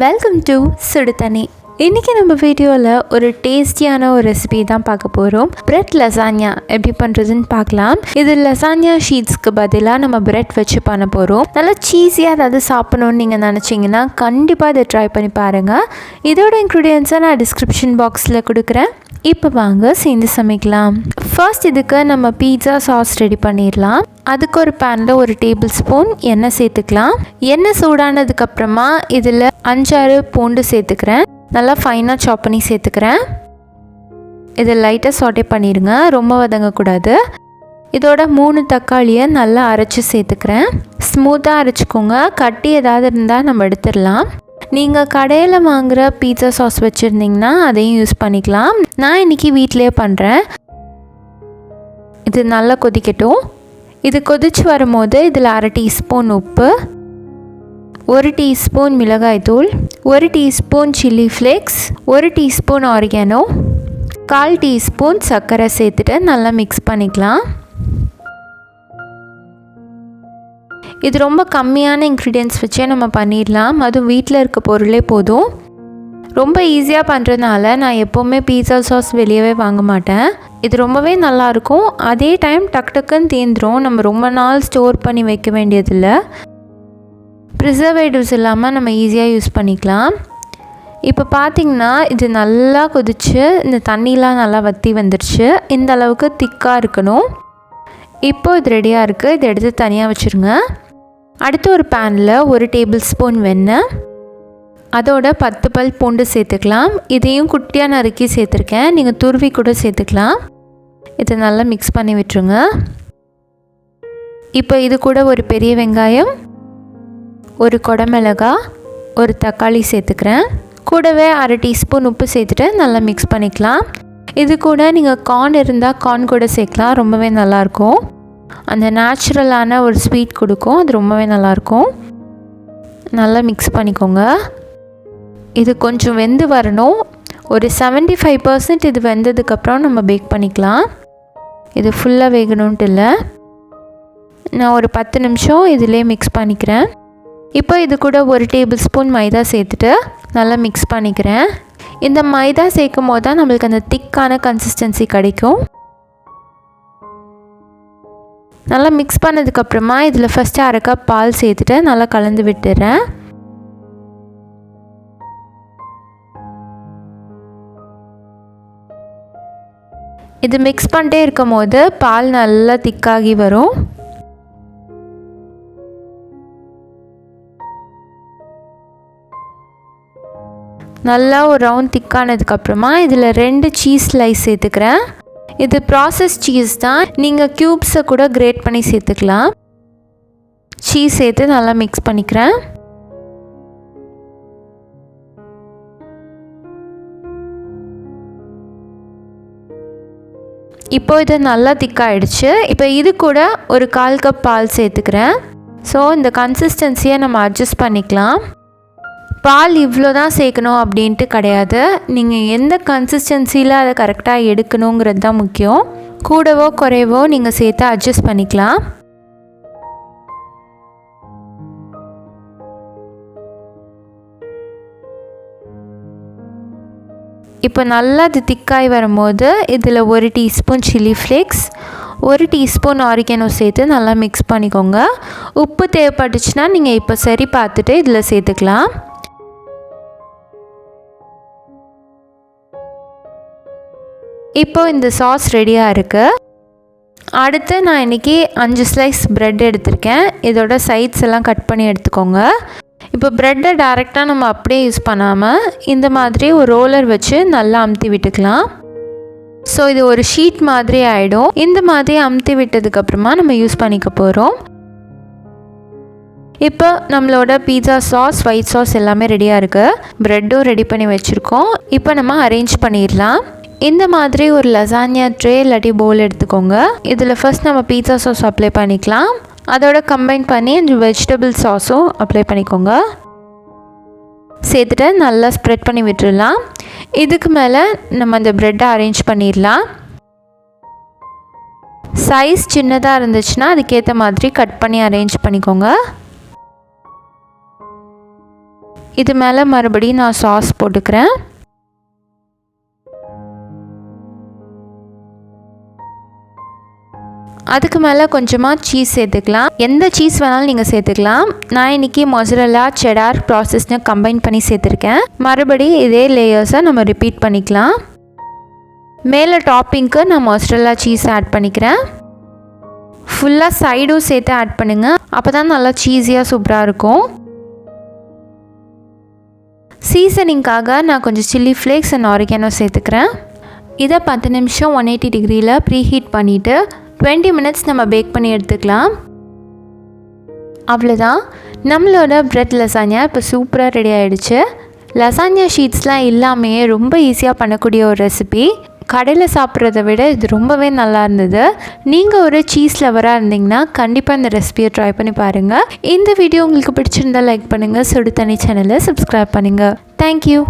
Welcome to Suduthanni. இன்றைக்கி நம்ம வீடியோவில் ஒரு டேஸ்டியான ஒரு ரெசிபி தான் பார்க்க போகிறோம். பிரெட் லசானியா எப்படி பண்ணுறதுன்னு பார்க்கலாம். இது லசானியா ஷீட்ஸ்க்கு பதிலாக நம்ம பிரெட் வச்சு பண்ண போகிறோம். நல்லா சீஸியாக ஏதாவது சாப்பிடணும்னு நீங்கள் நினச்சிங்கன்னா கண்டிப்பாக இதை ட்ரை பண்ணி பாருங்கள். இதோட இன்க்ரீடியன்ஸை நான் டிஸ்கிரிப்ஷன் பாக்ஸில் கொடுக்குறேன். இப்போ வாங்க சேர்ந்து சமைக்கலாம். ஃபர்ஸ்ட் இதுக்கு நம்ம பீட்சா சாஸ் ரெடி பண்ணிடலாம். அதுக்கு ஒரு பேனில் 1 டேபிள் ஸ்பூன் எண்ணெய் சேர்த்துக்கலாம். எண்ணெய் சூடானதுக்கப்புறமா இதில் 5-6 பூண்டு சேர்த்துக்கிறேன். நல்லா ஃபைனாக சாப் பண்ணி சேர்த்துக்கிறேன். இதை லைட்டாக சாட்டே பண்ணிடுங்க, ரொம்ப வதங்கக்கூடாது. இதோட 3 தக்காளியை நல்லா அரைச்சி சேர்த்துக்கிறேன். ஸ்மூத்தாக அரைச்சிக்கோங்க, கட்டி ஏதாவது இருந்தால் நம்ம எடுத்துடலாம். நீங்கள் கடையில் வாங்குகிற பீட்சா சாஸ் வச்சுருந்திங்கன்னா அதையும் யூஸ் பண்ணிக்கலாம். நான் இன்றைக்கி வீட்டிலே பண்ணுறேன். இது நல்லா கொதிக்கட்டும். இது கொதித்து வரும்போது இதில் 1/2 டீஸ்பூன் உப்பு, 1 டீஸ்பூன் மிளகாய்த்தூள், 1 teaspoon chilli flakes, 1 teaspoon oregano, 1/4 teaspoon சர்க்கரை சேர்த்துட்டு நல்லா மிக்ஸ் பண்ணிக்கலாம். இது ரொம்ப கம்மியான இன்க்ரீடியன்ட்ஸ் வச்சே நம்ம பண்ணிடலாம். அதுவும் வீட்டில் இருக்க பொருளே போதும். ரொம்ப ஈஸியாக பண்ணுறதுனால நான் எப்போவுமே பீட்சா சாஸ் வெளியவே வாங்க மாட்டேன். இது ரொம்பவே நல்லாயிருக்கும். அதே டைம் டக்குன்னு தீந்துடும். நம்ம ரொம்ப நாள் ஸ்டோர் பண்ணி வைக்க வேண்டியதில்லை. ப்ரிசர்வேட்டிவ்ஸ் இல்லாமல் நம்ம ஈஸியாக யூஸ் பண்ணிக்கலாம். இப்போ பார்த்திங்கன்னா இது நல்லா கொதிச்சு இந்த தண்ணிலாம் நல்லா வற்றி வந்துடுச்சு. இந்த அளவுக்கு திக்காக இருக்கணும். இப்போது இது ரெடியாக இருக்குது. இதை எடுத்து தனியாக வச்சுருங்க. அடுத்து ஒரு பேனில் 1 டேபிள் ஸ்பூன் வெண்ணெய், அதோட 10 பல் பூண்டு சேர்த்துக்கலாம். இதையும் குட்டியாக நறுக்கி சேர்த்துருக்கேன். நீங்கள் துருவி கூட சேர்த்துக்கலாம். இதை நல்லா மிக்ஸ் பண்ணி விட்டுருங்க. இப்போ இது கூட ஒரு பெரிய வெங்காயம், 1 குடமிளகாய், 1 தக்காளி சேர்த்துக்கிறேன். கூடவே 1/2 டீஸ்பூன் உப்பு சேர்த்துட்டு நல்லா மிக்ஸ் பண்ணிக்கலாம். இது கூட நீங்கள் கார்ன் இருந்தால் கார்ன் கூட சேர்க்கலாம். ரொம்பவே நல்லாயிருக்கும். அந்த நேச்சுரலான ஒரு ஸ்வீட் கொடுக்கும். அது ரொம்பவே நல்லாயிருக்கும். நல்லா மிக்ஸ் பண்ணிக்கோங்க. இது கொஞ்சம் வெந்து வரணும். ஒரு 75% இது வெந்ததுக்கப்புறம் நம்ம பேக் பண்ணிக்கலாம். இது ஃபுல்லாக வேகணுன்ட்டு இல்லை. நான் ஒரு 10 நிமிஷம் இதிலே மிக்ஸ் பண்ணிக்கிறேன். இப்போ இது கூட 1 டேபிள் ஸ்பூன் மைதா சேர்த்துட்டு நல்லா மிக்ஸ் பண்ணிக்கிறேன். இந்த மைதா சேர்க்கும் போது தான் நம்மளுக்கு அந்த திக்கான கன்சிஸ்டன்சி கிடைக்கும். நல்லா மிக்ஸ் பண்ணதுக்கப்புறமா இதில் ஃபஸ்ட்டு 1/2 கப் பால் சேர்த்துட்டு நல்லா கலந்து விட்டுறேன். இது மிக்ஸ் பண்ணிட்டே இருக்கும் போது பால் நல்லா திக்காகி வரும். நல்லா ஒரு ரவுண்ட் திக்கானதுக்கப்புறமா இதில் 2 சீஸ் ஸ்லைஸ் சேர்த்துக்கிறேன். இது ப்ராசஸ் சீஸ் தான். நீங்கள் க்யூப்ஸை கூட கிரேட் பண்ணி சேர்த்துக்கலாம். சீஸ் சேர்த்து நல்லா மிக்ஸ் பண்ணிக்கிறேன். இப்போ இது நல்லா திக்காயிடுச்சு. இப்போ இது கூட ஒரு 1/4 கப் பால் சேர்த்துக்கிறேன். ஸோ இந்த கன்சிஸ்டன்சியை நம்ம அட்ஜஸ்ட் பண்ணிக்கலாம். பால் இவ்வளோ தான் சேர்க்கணும் அப்படின்ட்டு கிடையாது. நீங்கள் எந்த கன்சிஸ்டன்சியில் அதை கரெக்டாக எடுக்கணுங்கிறது தான் முக்கியம். கூடவோ குறைவோ நீங்கள் சேர்த்து அட்ஜஸ்ட் பண்ணிக்கலாம். இப்போ நல்லா இது திக்காய் வரும்போது இதில் 1 teaspoon chilli flakes, 1 teaspoon oregano சேர்த்து நல்லா மிக்ஸ் பண்ணிக்கோங்க. உப்பு தேவைப்பட்டுச்சுன்னா நீங்கள் இப்போ சரி பார்த்துட்டு இதில் சேர்த்துக்கலாம். இப்போ இந்த சாஸ் ரெடியாக இருக்குது. அடுத்து நான் இன்றைக்கி 5 ஸ்லைஸ் ப்ரெட் எடுத்திருக்கேன். இதோட சைட்ஸ் எல்லாம் கட் பண்ணி எடுத்துக்கோங்க. இப்போ ப்ரெட்டை டைரெக்டாக நம்ம அப்படியே யூஸ் பண்ணாமல் இந்த மாதிரி ஒரு ரோலர் வச்சு நல்லா அமுத்தி விட்டுக்கலாம். ஸோ இது ஒரு ஷீட் மாதிரி ஆகிடும். இந்த மாதிரி அமுத்தி விட்டதுக்கப்புறமா நம்ம யூஸ் பண்ணிக்க போகிறோம். இப்போ நம்மளோட பீட்சா சாஸ், ஒயிட் சாஸ் எல்லாமே ரெடியாக இருக்குது. ப்ரெட்டும் ரெடி பண்ணி வச்சுருக்கோம். இப்போ நம்ம அரேஞ்ச் பண்ணிடலாம். இந்த மாதிரி ஒரு லசானியா ட்ரே இல்லாட்டி பவுல் எடுத்துக்கோங்க. இதில் ஃபர்ஸ்ட் நம்ம பீட்சா சாஸ் அப்ளை பண்ணிக்கலாம். அதோட கம்பைன் பண்ணி அந்த வெஜிடபிள் சாஸும் அப்ளை பண்ணிக்கோங்க. சேர்த்துட்டு நல்லா ஸ்ப்ரெட் பண்ணி விட்டுடலாம். இதுக்கு மேலே நம்ம அந்த ப்ரெட்டை அரேஞ்ச் பண்ணிடலாம். சைஸ் சின்னதாக இருந்துச்சுன்னா அதுக்கேற்ற மாதிரி கட் பண்ணி அரேஞ்ச் பண்ணிக்கோங்க. இது மேலே மறுபடியும் நான் சாஸ் போட்டுக்கிறேன். அதுக்கு மேலே கொஞ்சமாக சீஸ் சேர்த்துக்கலாம். எந்த சீஸ் வேணாலும் நீங்கள் சேர்த்துக்கலாம். நான் இன்றைக்கி மொசரெல்லா செடார் ப்ராசஸ்னு கம்பைன் பண்ணி சேர்த்துருக்கேன். மறுபடியும் இதே லேயர்ஸை நம்ம ரிப்பீட் பண்ணிக்கலாம். மேலே டாப்பிங்க்கு நான் மொசரெல்லா சீஸ் ஆட் பண்ணிக்கிறேன். ஃபுல்லாக சைடும் சேர்த்து ஆட் பண்ணுங்கள். அப்போ தான் நல்லா சீஸியாக சூப்பராக இருக்கும். சீசனிங்காக நான் கொஞ்சம் சில்லி ஃப்ளேக்ஸ் அண்ட் ஆரிகானோ சேர்த்துக்கிறேன். இதை 10 நிமிஷம் 180 டிகிரியில் ப்ரீ ஹீட் பண்ணிவிட்டு 20 மினிட்ஸ் நம்ம பேக் பண்ணி எடுத்துக்கலாம். அவ்வளோதான், நம்மளோட பிரெட் லசானியா இப்போ சூப்பராக ரெடி ஆகிடுச்சு. லசானியா ஷீட்ஸ்லாம் இல்லாமே ரொம்ப ஈஸியாக பண்ணக்கூடிய ஒரு ரெசிபி. கடையில் சாப்பிட்றத விட இது ரொம்பவே நல்லா இருந்தது. நீங்கள் ஒரு சீஸ் லவராக இருந்தீங்கன்னா கண்டிப்பாக இந்த ரெசிபியை ட்ரை பண்ணி பாருங்கள். இந்த வீடியோ உங்களுக்கு பிடிச்சிருந்தால் லைக் பண்ணுங்கள். சுடு தண்ணி சேனலை சப்ஸ்கிரைப் பண்ணுங்கள். தேங்க்யூ.